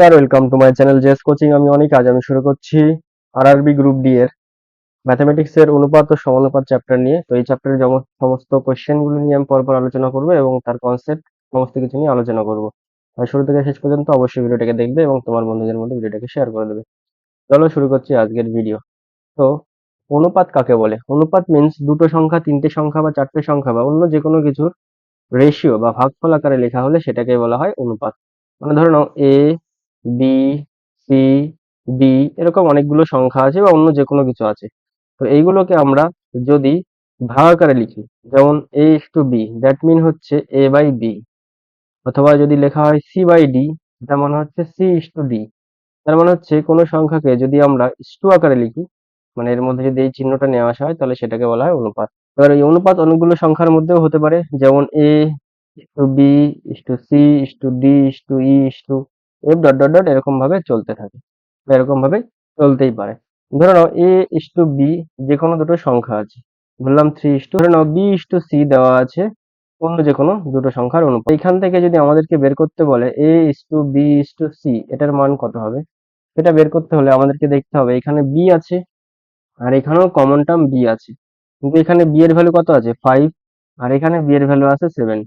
নমস্কার, welcome to my channel JS coaching. আমি অনেক আজ আমি শুরু করছি আরআরবি গ্রুপ ডি এর ম্যাথমেটিক্স এর অনুপাত ও সমানুপাত চ্যাপ্টার নিয়ে। তো এই চ্যাপ্টারের সমস্ত কোশ্চেন গুলো নিয়ে আমি পরপর আলোচনা করব এবং তার কনসেপ্ট সমস্ত কিছু নিয়ে আলোচনা করব। আর শুরু থেকে শেষ পর্যন্ত অবশ্যই ভিডিওটাকে দেখবে এবং তোমার বন্ধুদের মধ্যে ভিডিওটাকে শেয়ার করে দেবে। চলো শুরু করছি আজকের ভিডিও। তো অনুপাত কাকে বলে? অনুপাত মিন্স দুটো সংখ্যা, তিনটে সংখ্যা বা চারটে সংখ্যা বা অন্য যে কোনো কিছুর রেশিও বা ভাগফল আকারে লেখা হলে সেটাকে বলা হয় অনুপাত। মানে ধরে নাও এ, বি, সি, ডি এরকম অনেকগুলো সংখ্যা আছে বা অন্য যে কোনো কিছু আছে। তো এইগুলোকে আমরা যদি ভাগ আকারে লিখি, যেমন এ is to B, that mean হচ্ছে এ বাই বি। অথবা যদি লেখা হয় সি বাই ডি, তার মানে হচ্ছে সি ইস টু ডি। তার মানে হচ্ছে কোনো সংখ্যাকে যদি আমরা ইস টু আকারে লিখি, মানে এর মধ্যে যদি এই চিহ্নটা নিয়ে আসা হয় তাহলে সেটাকে বলা হয় অনুপাত। এবার এই অনুপাত অনেকগুলো সংখ্যার মধ্যেও হতে পারে, যেমন A to B is to C is to D is to E is to F dot dot dot এরকম ভাবে চলতে থাকে বা এরকম ভাবে চলতেই পারে। ধরে নাও এ ইস টু বি যে কোনো দুটো সংখ্যা আছে, বললাম থ্রি ইস টু, ধরে নাও বি ইস টু সি দেওয়া আছে অন্য যে কোনো দুটো সংখ্যার অনুপাত। এখান থেকে যদি আমাদেরকে বের করতে বলে A is to B is to C, এটার মান কত হবে সেটা বের করতে হলে আমাদেরকে দেখতে হবে এখানে বি আছে আর এখানেও কমন টার্ম বি আছে, কিন্তু এখানে বি এর ভ্যালু কত আছে 5 আর এখানে বি এর ভ্যালু আছে 7।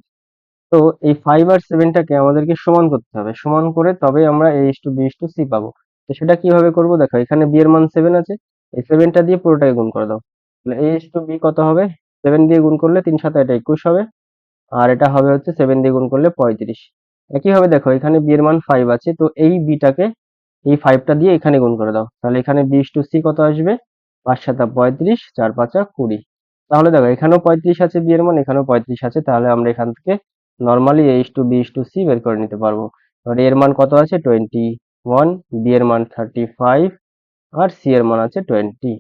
তো এই 5 আর 7টাকে আমাদেরকে সমান করতে হবে, সমান করে তবে আমরা a is to b is to c পাবো। তো সেটা কিভাবে করব দেখো, এখানে b এর মান 7 আছে, এই 7টা দিয়ে পুরোটাকে গুণ করে দাও। তাহলে a is to b কত হবে, 7 দিয়ে গুণ করলে 3 7 এটা 21 হবে, আর এটা হবে হচ্ছে 7 দিয়ে গুণ করলে 35। একইভাবে দেখো এখানে b এর মান 5 আছে, তো এই bটাকে এই 5টা দিয়ে এখানে গুণ করে দাও, তাহলে এখানে b is to c কত আসবে 5 7 35 4 5 20। তাহলে দেখো এখানেও 35 আছে b এর মান, এখানেও 35 আছে, তাহলে আমরা এখান থেকে normally a is to b is to c বের করে নিতে পারবো। এবার a এর মান কত আছে 21, b এর মান 35 আর c এর মান আছে 20।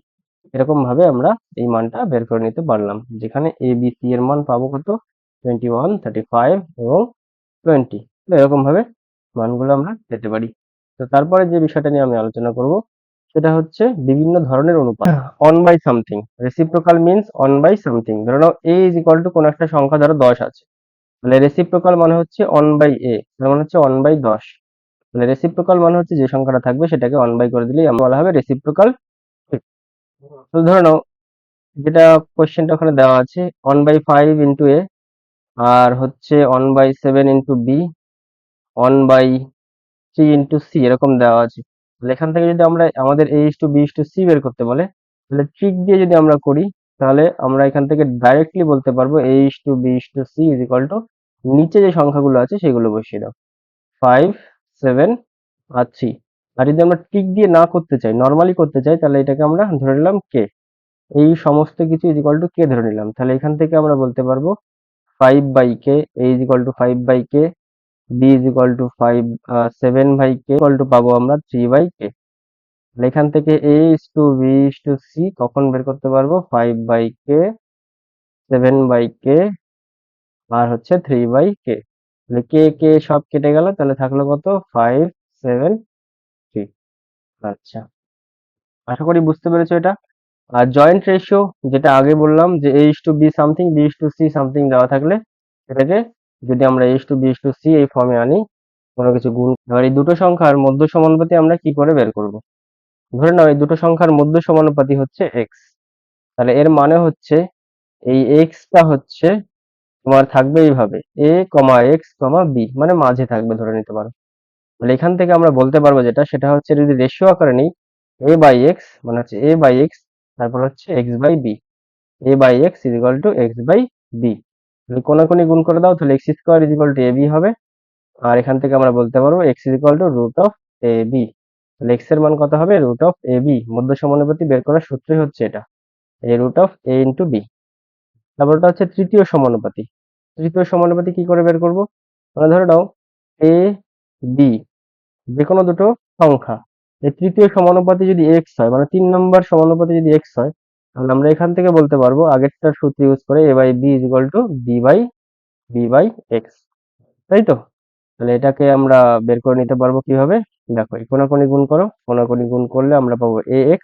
এরকম ভাবে আমরা এই মানটা বের করে নিতে পারলাম, যেখানে a b c এর মান পাবো কত 21, 35 এবং 20। তো এরকম ভাবে মানগুলো আমরা পেতে পারি। তো তারপরে যে বিষয়টা নিয়ে আমি আলোচনা করব সেটা হচ্ছে বিভিন্ন ধরনের অনুপাত। One by something, reciprocal means one by something. ধরে নাও a ইজ ইকুয়াল টু কোনো একটা সংখ্যা, ধরো 10 আছে, তাহলে রেসিপ্রোকাল মানে হচ্ছে অন বাই এ, তার মানে হচ্ছে অন বাই 10। তাহলে রেসিপ্রোকাল মানে হচ্ছে যে সংখ্যাটা থাকবে সেটাকে অন বাই করে দিলেই আমরা বলা হবে রেসিপ্রোকাল। তো ধরে নাও যেটা কোশ্চেনটা ওখানে দেওয়া আছে, 1/5 ইন্টু এ, আর হচ্ছে 1/7 ইন্টু বি, 1/3 ইন্টু সি এরকম দেওয়া আছে। তাহলে এখান থেকে যদি আমরা আমাদের a is to b is to c বের করতে বলে, তাহলে ট্রিক দিয়ে যদি আমরা করি তাহলে আমরা এখান থেকে ডাইরেক্টলি বলতে পারবো a is to b is to c is equal to নিচে যে সংখ্যাগুলো আছে সেগুলো বসিয়ে দাও, 5 7 আর 3। আর যদি আমরা ট্রিক দিয়ে না করতে চাই, নর্মালি করতে চাই, তাহলে এটাকে আমরা ধরে নিলাম k, এই সমস্ত কিছু ইজ ইকুয়াল টু k ধরে নিলাম। তাহলে এখান থেকে আমরা বলতে পারবো 5/k, a is equal to 5/k, b is equal to 5 7/k equal to পাবো আমরা 3/k। তাহলে এখান থেকে a is to b is to c কখন বের করতে পারবো 5/k, 7/k আর হচ্ছে 3/k। তাহলে k k সব কেটে গেল, তাহলে থাকলো কত 5 7 3। আচ্ছা, আশা করি বুঝতে পেরেছো এটা। আর জয়েন্ট রেশিও যেটা আগে বললাম যে a is to b something, b is to c something দেওয়া থাকলে সেটাকে যদি আমরা a is to b is to c এই ফর্মে আনি, কোনো কিছু গুণ, এবার এই দুটো সংখ্যার মধ্য সমানুপাতি আমরা কি করে বের করব? ধরে নাও এই দুটো সংখ্যার মধ্য সমানুপাতি হচ্ছে x, তাহলে এর মানে হচ্ছে এই x টা হচ্ছে তোমার থাকবে এইভাবে a, x, b, মানে মাঝে থাকবে ধরে নিতে পারো। তাহলে এখান থেকে আমরা বলতে পারবো যেটা, সেটা হচ্ছে যদি রেশিও আকারে নিই a বাই x মানে হচ্ছে a বাই x, তারপর হচ্ছে x by b, a by x is equal to x by b। যদি কোনাকুনি গুণ করে দাও তাহলে x square is equal to ab হবে, আর এখান থেকে আমরা বলতে পারবো x is equal to root of ab। তাহলে x এর মান কত হবে রুট অফ ab। মধ্য সমানুপাতি বের করার সূত্রই হচ্ছে এটা, a root of a into b। তারপর ওটা হচ্ছে তৃতীয় সমানুপাতি। তৃতীয় সমানুপাতি কি করে বের করব? মানে ধরে নাও a b যে কোনো দুটো সংখ্যা, এই তৃতীয় সমানুপাতি যদি x হয়, মানে 3 নম্বর সমানুপাতি যদি x হয়, তাহলে আমরা এখান থেকে বলতে পারবো আগেরটার সূত্র ইউজ করে a by b is equal to b by x, তাই তো? তাহলে এটাকে আমরা বের করে নিতে পারবো কিভাবে, দেখো এই কোনাকুনি গুণ করো, কোনাকুনি গুণ করলে আমরা পাবো ax,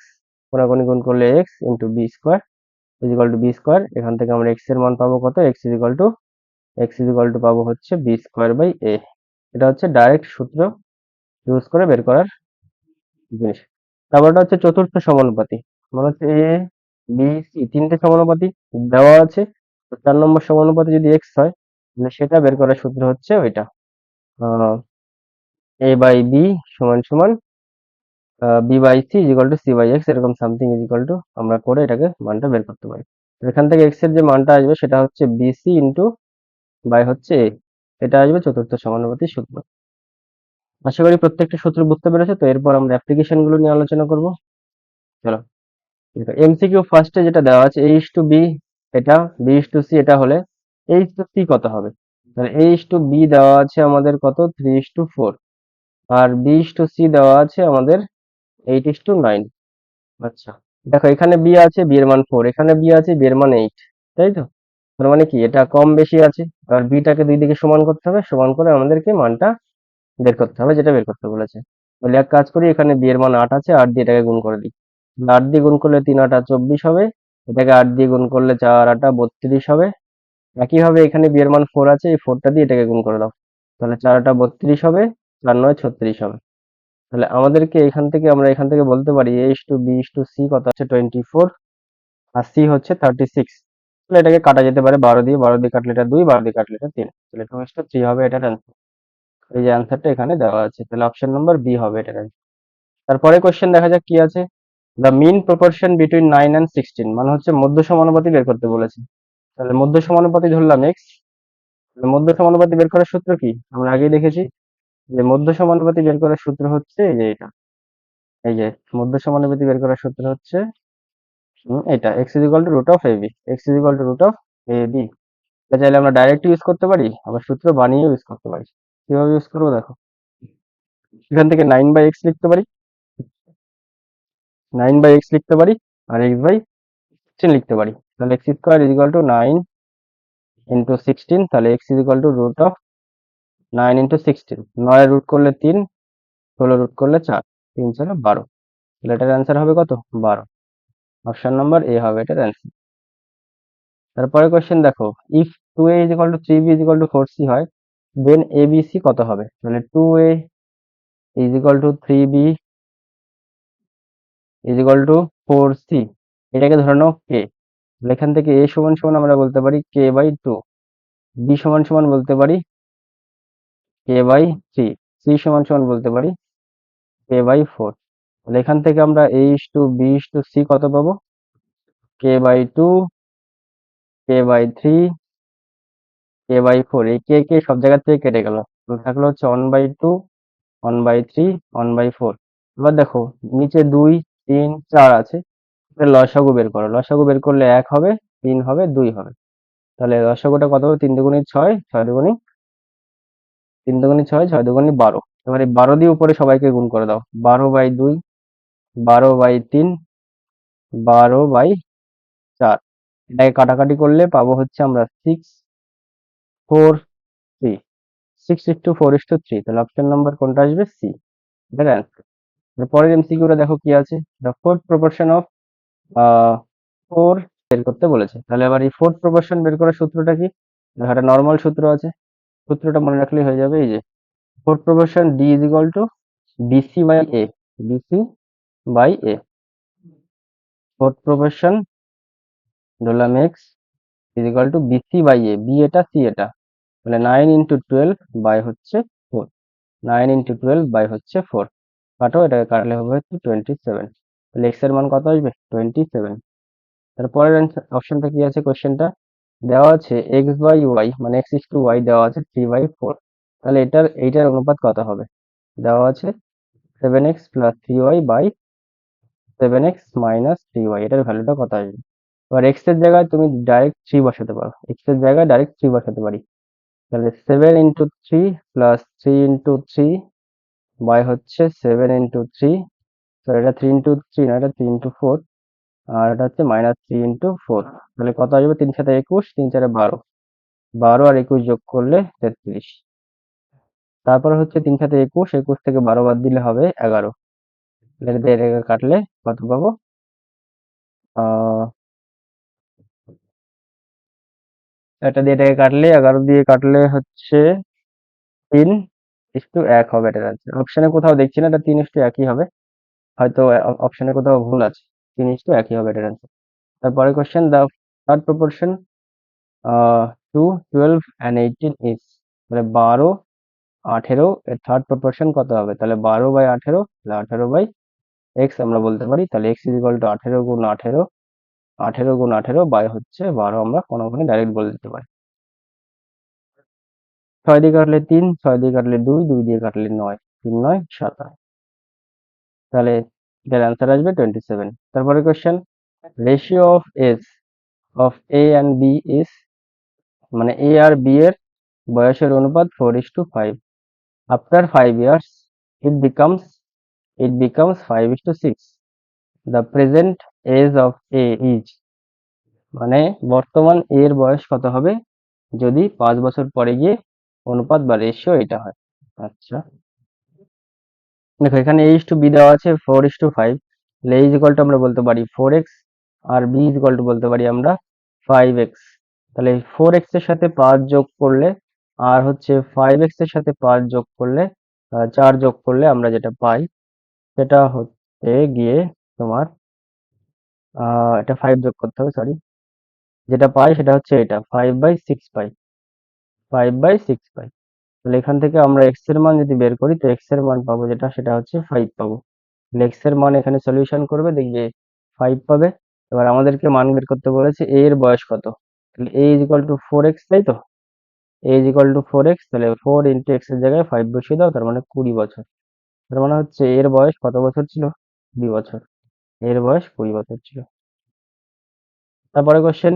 কোনাকুনি গুণ করলে x into B square is equal to B square. এখান থেকে আমরা x এর মান পাবো কত, x ইজ ইকুয়াল টু পাবো হচ্ছে বি স্কোয়ার বাই এ। এটা হচ্ছে ডাইরেক্ট সূত্র ইউজ করে বের করার জিনিস। তারপরটা হচ্ছে চতুর্থ সমানুপাতি, মানে হচ্ছে এ বি সি তিনটে সমানুপাতি দেওয়া আছে, তো 4 নম্বর সমানুপাতি যদি এক্স হয় তাহলে সেটা বের করার সূত্র হচ্ছে ওইটা, এ বাই বি সমান সমান B by C is equal to C by X, এরকম সামথিং ইজিক্যাল টু আমরা করে এটাকে মানটা বের করতে পারি। তো এখান থেকে এক্স এর যে মানটা আসবে সেটা হচ্ছে বিসি ইন্টু বাই হচ্ছে এ, এটা আসবে চতুর্থ সমানুপাতির সূত্র। আশা করি প্রত্যেকটা সূত্র বুঝতে পেরেছে। তো এরপর আমরা অ্যাপ্লিকেশন গুলো নিয়ে আলোচনা করব। চলো, এমসিকিউ ফার্স্টে যেটা দেওয়া আছে এ ইস টু বি, এটা বি ইস টু সি, এটা হলে এ ইস টু সি কত হবে? তাহলে এ ইস টু বি দেওয়া আছে আমাদের কত, 3:4, আর বি ইস টু সি দেওয়া আছে আমাদের 8:9। আচ্ছা, দেখো এখানে বি আছে, বি এর মান 4, এখানে বি আছে, বি এর মান 8, তাই তো? তার মানে কি এটা কম বেশি আছে, আর বিটাকে দুই দিকে সমান করতে হবে, সমান করে আমাদেরকে মানটা বের করতে হবে, যেটা বের করতে বলেছে। তাহলে এক কাজ করি, এখানে বি এর মান 8 আছে, 8 দিয়ে এটাকে গুণ করে দিই। 8 দিয়ে গুণ করলে 3 8 24 হবে, এটাকে 8 দিয়ে গুণ করলে 4 8 32 হবে। একইভাবে এখানে বি এর মান 4 আছে, এই 4টা দিয়ে এটাকে গুণ করে দাও, তাহলে 4 8 32 হবে, 4 9 36 হবে। তাহলে আমাদেরকে এখান থেকে বলতে পারি A is to B is to C কত আছে, 24, আর সি হচ্ছে 36। তাহলে এটাকে কাটা যেতে পারে 12 দিয়ে, 12 দিয়ে কাটলে এটা 2, 12 দিয়ে কাটলে এটা 3, তাহলে 2:3 হবে এটার অ্যান্সার। এই যে অ্যান্সারটা এখানে দেওয়া আছে, তাহলে অপশন নম্বর বি হবে এটার answer। তারপরে কোশ্চেন দেখা যাক কি আছে। The mean proportion between 9 and 16, মানে হচ্ছে মধ্য সমানুপাতি বের করতে বলেছে। তাহলে মধ্য সমানুপাতি ধরলাম এক্স, মধ্য সমানুপাতি বের করার সূত্র কি আমরা আগেই দেখেছি, যে মধ্য সমানুপাতি বের করার সূত্র হচ্ছে এই যে এটা, এই যে মধ্য সমানুপাতি বের করার সূত্র হচ্ছে এটা, X is equal to root of A B, X is equal to root of A B. এটা চাইলে আমরা ডাইরেক্ট ইউজ করতে পারি, আবার সূত্র বানিয়ে ইউজ করতে পারি। কিভাবে ইউজ করবো দেখো, এখান থেকে 9/x লিখতে পারি, 9/x লিখতে পারি, আর x/16 লিখতে পারি। তাহলে X square is equal to 9 into 16, তাহলে X is equal to root of 9 into 16, 9 root করলে 3, 16 রুট করলে 4, 3 4 12, তাহলে এটার অ্যান্সার হবে কত, 12। অপশন নাম্বার এ হবে এটার অ্যান্সার। তারপরে কোশ্চেন দেখো, if 2a is equal two 3b is equal two 4c হয়, দেন abc কত হবে? তাহলে 2a is equal two 3b is equal two 4c, এটাকে ধরে নাও k। তাহলে এখান থেকে a সমান সমান আমরা বলতে পারি k/2, b সমান সমান বলতে পারি k/3, c সমান সমান বলতে পারি k/4। তাহলে এখান থেকে আমরা a is to b is to c কত পাবো, k/2, k/3, k/4, এই কে সব জায়গা থেকে কেটে গেল, থাকলো হচ্ছে 1/2, 1/3, 1/4। এবার দেখো নিচে 2 3 4 আছে, লসাগু বের করো, লসাগু বের করলে 1 হবে, 3 হবে, 2 হবে। তাহলে লসাগুটা কত হবে, 3 দুগুণে 6, 6 দুগুণে 3 দুগুণে 6, 6 দুগুণে 12। এবারে 12 দিয়ে উপরে সবাইকে গুণ করে দাও, 12/2, 12/3, 12/4, এটাকে কাটাকাটি করলে পাবো হচ্ছে আমরা 6 4 3, 6:4:3, তাহলে অপশন নাম্বার কোনটা আসবে, সি, এটার অ্যান্সার। পরের এমসিকিউটা দেখো কি আছে, দ্য ফোর্থ প্রপোর্শন অফ 4 বের করতে বলেছে। তাহলে আবার এই ফোর্থ প্রপোর্শন বের করার সূত্রটা কি, দেখো একটা নর্মাল সূত্র আছে, সূত্রটা মনে রাখলেই হয়ে যাবে। এই যে fourth proportion D is equal to BC by A, BC by A, fourth proportion ধরলাম X is equal to BC by A, B এটা সি এটা, তাহলে 9 × 12 বাই হচ্ছে 4, 9 × 12 বাই হচ্ছে 4, কাটো, এটাকে কাটলে হবে হচ্ছে 27। তাহলে এক্স এর মান কত আসবে, 27। তারপরের অপশনটা কি আছে, কোশ্চেনটা দেওয়া আছে এক্স বাই ওয়াই, মানে এক্স ইস টু ওয়াই দেওয়া আছে 3/4, তাহলে এইটার অনুপাত কত হবে, দেওয়া আছে 7x plus 3y by 7x minus 3y, এটার ভ্যালুটা কত আসবে? এবার এক্স এর জায়গায় তুমি ডাইরেক্ট 3 বসাতে পারো, এক্স এর জায়গায় ডাইরেক্ট 3 বসাতে পারি। তাহলে 7 × 3 প্লাস 3 × 3 বাই হচ্ছে 7 × 3, তো এটা 3 × 3 না, এটা 3 × 4, আর এটা হচ্ছে -3 × 4, তাহলে কত আসবে, 3 7 21, 3 4 12, 12 আর 21 যোগ করলে 33। তারপর হচ্ছে 3 7 21, 21 থেকে 12 বাদ দিলে হবে 11, এটা দিয়ে এটাকে কাটলে কত পাবো, এটা দিয়ে এটাকে কাটলে 11 দিয়ে কাটলে হচ্ছে 3, 3:1 হবে এটার অ্যান্সার। অপশনে কোথাও দেখছি না এটা 3:1ই হবে, হয়তো অপশনে কোথাও ভুল আছে। 3:1ই হবে এটার অ্যান্সার। তারপরে question, the third proportion two 12 and 18 is, তাহলে 12 18 এর থার্ড প্রপোর্শন কত হবে? তাহলে 12/18, তাহলে 18/x আমরা বলতে পারি। তাহলে x ইজ ইকুয়াল টু 18 গুণ 18, 18 গুণ 18 বাই হচ্ছে 12, আমরা কোনো ডাইরেক্ট বলে দিতে পারি। 6 দিয়ে কাটলে 3, 6 দিয়ে কাটলে 2, 2 দিয়ে কাটলে 9, 3 9 27, তাহলে এটার অ্যান্সার আসবে 27। তারপরে question, ratio of age of A and B is, মানে এ আর বি এর বয়সের অনুপাত 4:5। After 5 years it becomes 5:6. The present age of A is, মানে বর্তমান এর বয়স কত হবে যদি 5 বছর পরে গিয়ে অনুপাত বা রেশিও এটা হয়। আচ্ছা, দেখো এখানে a to b দেওয়া আছে 4:5, তাহলে a is equal to আমরা বলতে পারি 4x, R b is equal to বলতে পারি আমরা 5x। তাহলে 4x এর সাথে 5 যোগ করলে আর হচ্ছে 5x এর সাথে 5 যোগ করলে 4 যোগ করলে আমরা যেটা পাই সেটা হচ্ছে গিয়ে তোমার এটা 5 যোগ করতে হবে, সরি, যেটা পাই সেটা হচ্ছে এটা 5/6 পাই, 5/6 পাই। তাহলে এখান থেকে আমরা x এর মান যদি বের করি তো x এর মান পাবো যেটা সেটা হচ্ছে 5 পাবো। তাহলে x এর মান এখানে সলিউশন করবে, দেখবে 5 পাবে। এবার আমাদেরকে মান বের করতে বলেছে a এর বয়স কত, তাহলে a is equal to 4x, তাই তো, a is equal to 4x, তাহলে 4 into x এর জায়গায় 5 বসিয়ে দাও, তার মানে 20 বছর। তার মানে হচ্ছে এর বয়স কত বছর ছিল? 20 বছর। এর বয়স 20 বছর ছিল। তারপরে কোশ্চেন,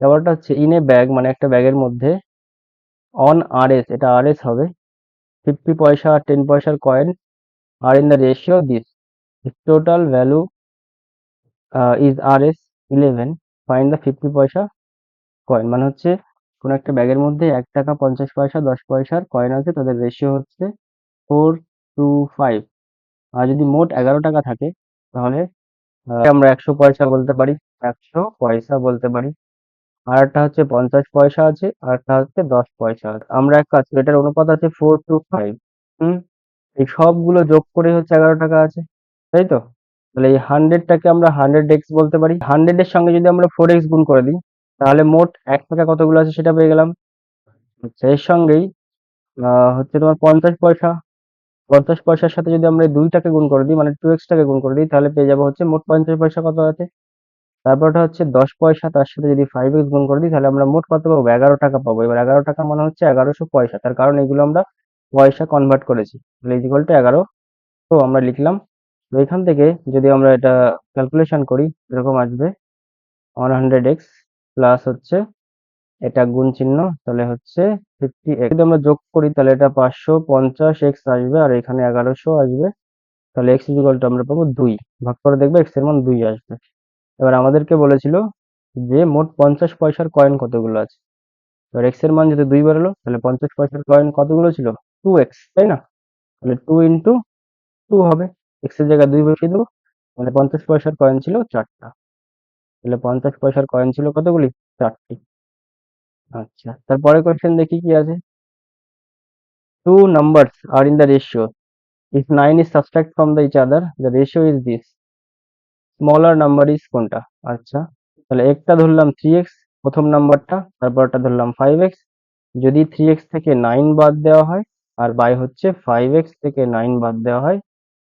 ব্যাপারটা হচ্ছে ইন এ ব্যাগ, মানে একটা ব্যাগের মধ্যে, অন আরএস, এটা আরএস হবে, 50 পয়সা আর 10 পয়সার কয়েন আর in the ratio this, total value is R 11, find the 50 পয়সা কয়েন। মানে হচ্ছে কোন একটা ব্যাগের মধ্যে 1 টাকা 50 পয়সা 10 পয়সার কয়েন আছে, তাদের রেশিও হচ্ছে 4:5। আর যদি মোট 11 টাকা থাকে তাহলে আমরা 100 পয়সা বলতে পারি, 100 পয়সা বলতে পারি। আর একটা হচ্ছে 50 পয়সা আছে, আর একটা হচ্ছে 10 পয়সা আছে। আমরা এক কাজ করি, এটার অনুপাত আছে 4:5। হুম, এই সবগুলো যোগ করে হচ্ছে 11 টাকা আছে, তাই তো। তাহলে এই 100টাকে আমরা 100x বলতে পারি। 100 এর সঙ্গে যদি আমরা 4x গুণ করে দিই তাহলে মোট 1 টাকা কতগুলো আছে সেটা পেয়ে গেলাম। আচ্ছা, এর সঙ্গেই হচ্ছে তোমার 50 পয়সা, 50 পয়সার সাথে যদি আমরা এই 2টাকে গুণ করে দিই, মানে 2x টাকে গুণ করে দিই, তাহলে পেয়ে যাবো হচ্ছে মোট 50 পয়সা কত আছে। তারপরটা হচ্ছে 10 পয়সা, তার সাথে যদি 5x গুণ করে দিই তাহলে আমরা মোট কত পাবো? 11 টাকা পাবো। এবার 11 টাকা মানে হচ্ছে 1100 পয়সা, তার কারণ এগুলো আমরা পয়সা কনভার্ট করেছি। তাহলে ইজ ইকুয়াল টু 11, তো আমরা লিখলাম। তো এখান থেকে যদি আমরা এটা ক্যালকুলেশন করি এরকম আসবে 100x প্লাস হচ্ছে এটা গুণ চিহ্ন, তাহলে হচ্ছে 50x। যদি আমরা যোগ করি তাহলে এটা 550x আসবে, আর এখানে 1100 আসবে। তাহলে x ইজ ইকুয়াল টু আমরা পাবো 2, ভাগ করে দেখবে x এর মান 2 আসবে। এবার আমাদেরকে বলেছিল যে মোট 50 পয়সার কয়েন কতগুলো আছে। এবার x এর মান যদি 2 বেরোলো তাহলে 50 পয়সার কয়েন কতগুলো ছিল? 2x, তাই না? তাহলে 2 ইন্টু 2 হবে, x এর জায়গায় 2 বসিয়ে দেবো। মানে 50 পয়সার কয়েন ছিল 4টা। তাহলে 50 পয়সার কয়েন ছিল কতগুলি? 4টি। আচ্ছা, তারপরে কোশ্চেন দেখি কি আছে। Two numbers are in the ratio. If 9 is subtract from each other, the ratio is this. Smaller number is কোনটা? আচ্ছা, তাহলে একটা ধরলাম 3x প্রথম নাম্বারটা, তারপরটা ধরলাম 5x। যদি 3x থেকে 9 বাদ দেওয়া হয় আর বাই হচ্ছে 5x থেকে 9 বাদ দেওয়া হয়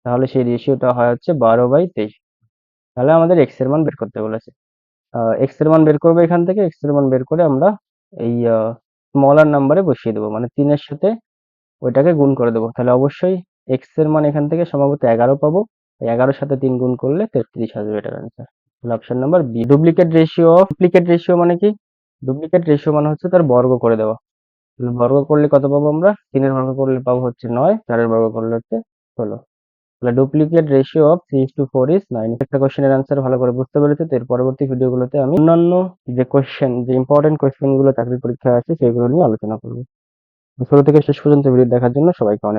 তাহলে সেই রেশিওটা হয় হচ্ছে 12/23। তাহলে আমাদের x এর মান বের করতে বলেছে। x এর মান বের করবো, এখান থেকে x এর মান বের করে আমরা এই স্মলার নাম্বারে বসিয়ে দেবো, মানে 3 এর সাথে ওইটাকে গুণ করে দেবো। তাহলে অবশ্যই x এর মান এখান থেকে সম্ভবত 11 পাবো। 11-র সাথে 3 গুণ করলে 33 আসবে এটার অ্যান্সার। তাহলে option number B. Duplicate ratio মানে কি? ডুপ্লিকেট রেশিও মানে হচ্ছে তার বর্গ করে দেওয়া। তাহলে বর্গ করলে কত পাবো আমরা? 3 এর বর্গ করলে পাবো হচ্ছে 9, 4 এর বর্গ করলে হচ্ছে 16। তাহলে ডুপ্লিকেট রেশিও অফ 3:4 ইজ 9। একটা কোশ্চেনের অ্যান্সার ভালো করে বুঝতে পেরেছে, তো এর পরবর্তী ভিডিওগুলোতে আমি অন্যান্য যে কোশ্চেন, যে ইম্পর্টেন্ট কোশ্চেন গুলো চাকরির পরীক্ষায় আসে সেগুলো নিয়ে আলোচনা করবো। শুরু থেকে শেষ পর্যন্ত ভিডিও দেখার জন্য সবাইকে অনেক